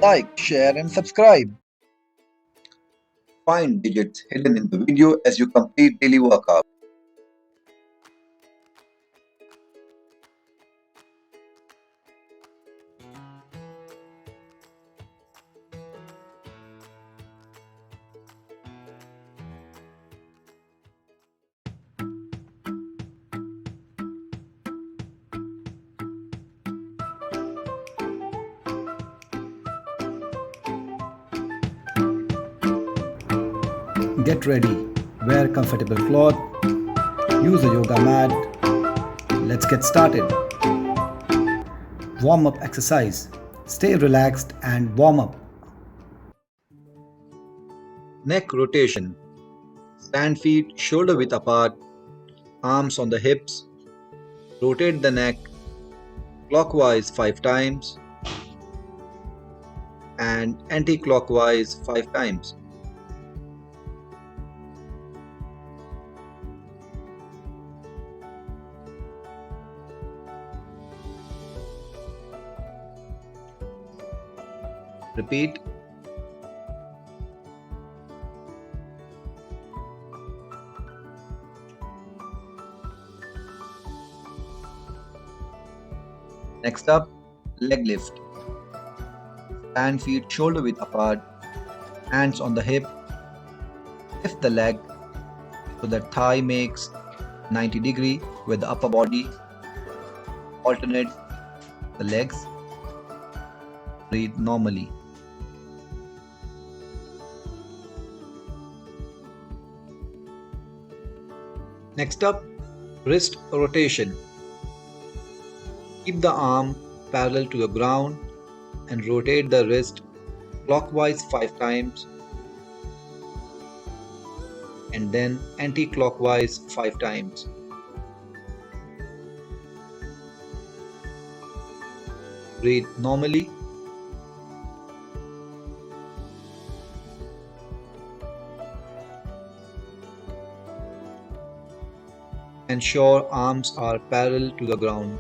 Like, share, and subscribe. Find digits hidden in the video as you complete daily workout. Get ready, wear comfortable cloth, use a yoga mat. Let's get started. Warm up exercise. Stay relaxed and warm up. Neck rotation. Stand feet shoulder width apart, arms on the hips. Rotate the neck clockwise 5 times and anti-clockwise 5 times. Repeat. Next up, leg lift. Stand feet shoulder width apart, hands on the hip. Lift the leg so that thigh makes 90° with the upper body. Alternate the legs. Breathe normally. Next up, wrist rotation. Keep the arm parallel to the ground and rotate the wrist clockwise 5 times and then anti-clockwise 5 times. Breathe normally. Ensure arms are parallel to the ground.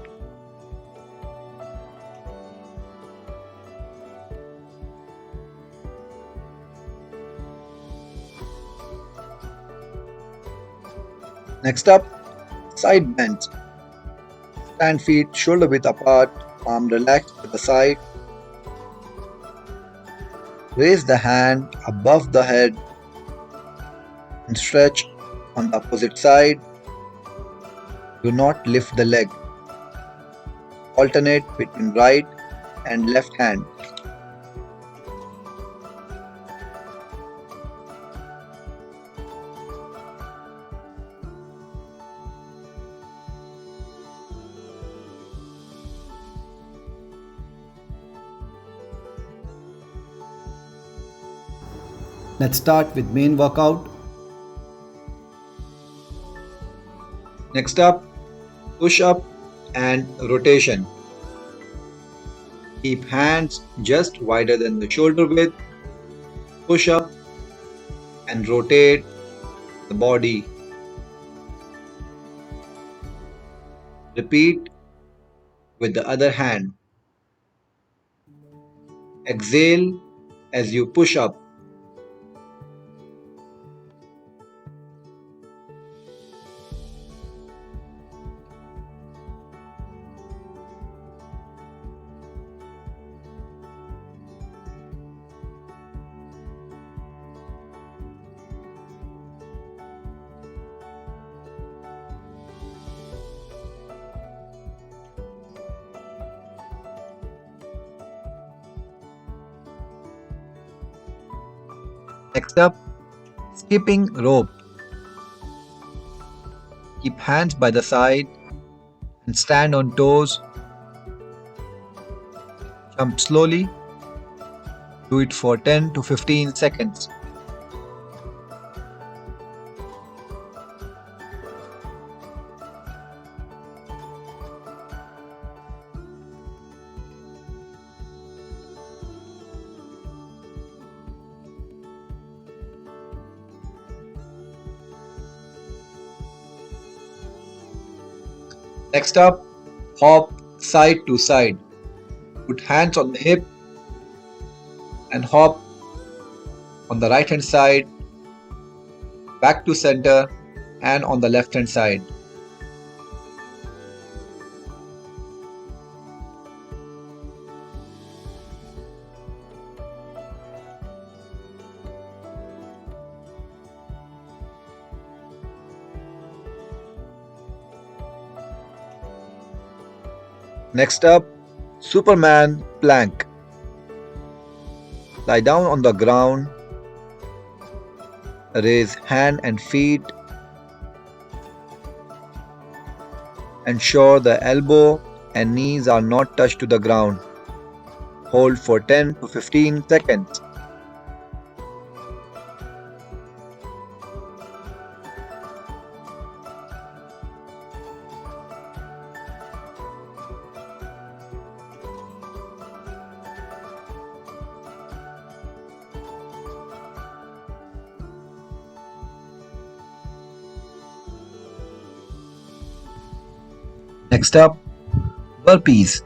Next up, side bends. Stand feet shoulder width apart, arm relaxed to the side. Raise the hand above the head and stretch on the opposite side. Do not lift the leg. Alternate between right and left hand. Let's start with main workout. Next up, push up and rotation. Keep hands just wider than the shoulder width. Push up and rotate the body. Repeat with the other hand. Exhale as you push up. Next up, skipping rope. Keep hands by the side and stand on toes. Jump slowly. Do it for 10 to 15 seconds. Next up, hop side to side. Put hands on the hip and hop on the right hand side, back to center, and on the left hand side. Next up, Superman plank. Lie down on the ground, raise hand and feet, ensure the elbow and knees are not touched to the ground. Hold for 10 to 15 seconds. Next up, burpees.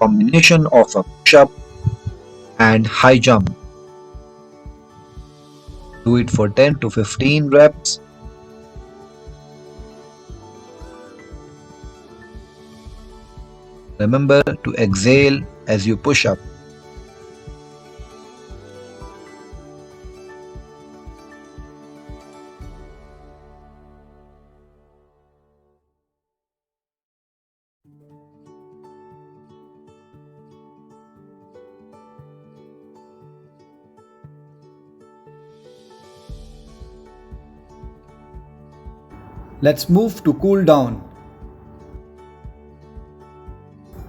Combination of a push-up and high jump. Do it for 10 to 15 reps. Remember to exhale as you push up. Let's move to cool down.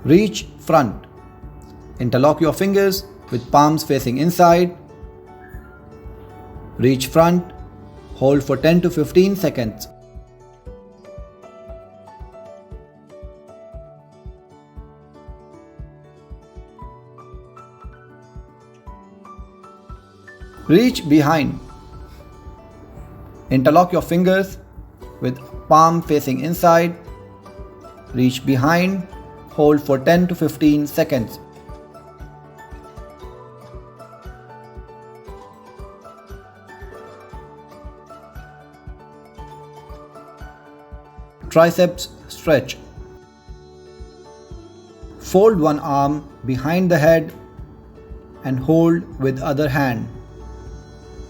Reach front. Interlock your fingers with palms facing inside. Reach front. Hold for 10 to 15 seconds. Reach behind. Interlock your fingers with palm facing inside. Reach behind. Hold for 10 to 15 seconds. Triceps stretch. Fold one arm behind the head and hold with other hand.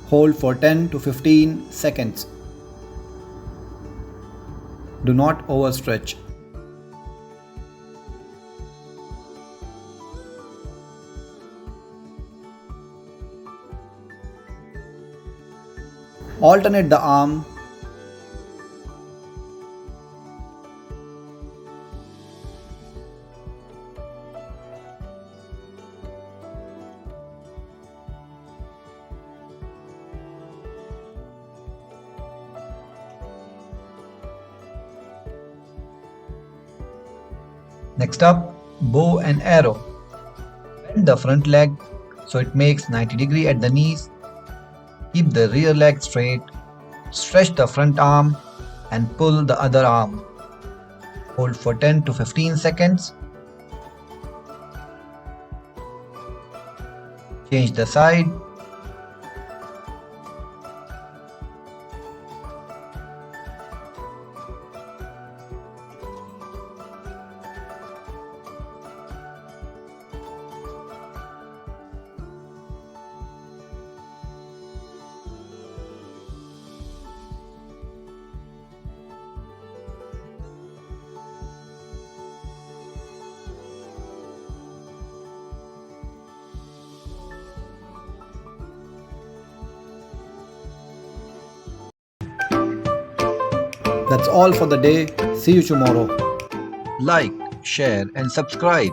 Hold for 10 to 15 seconds. Do not overstretch. Alternate the arm. Next up, bow and arrow. Bend the front leg so it makes 90 degrees at the knees. Keep the rear leg straight. Stretch the front arm and pull the other arm. Hold for 10 to 15 seconds. Change the side. That's all for the day. See you tomorrow. Like, share, and subscribe.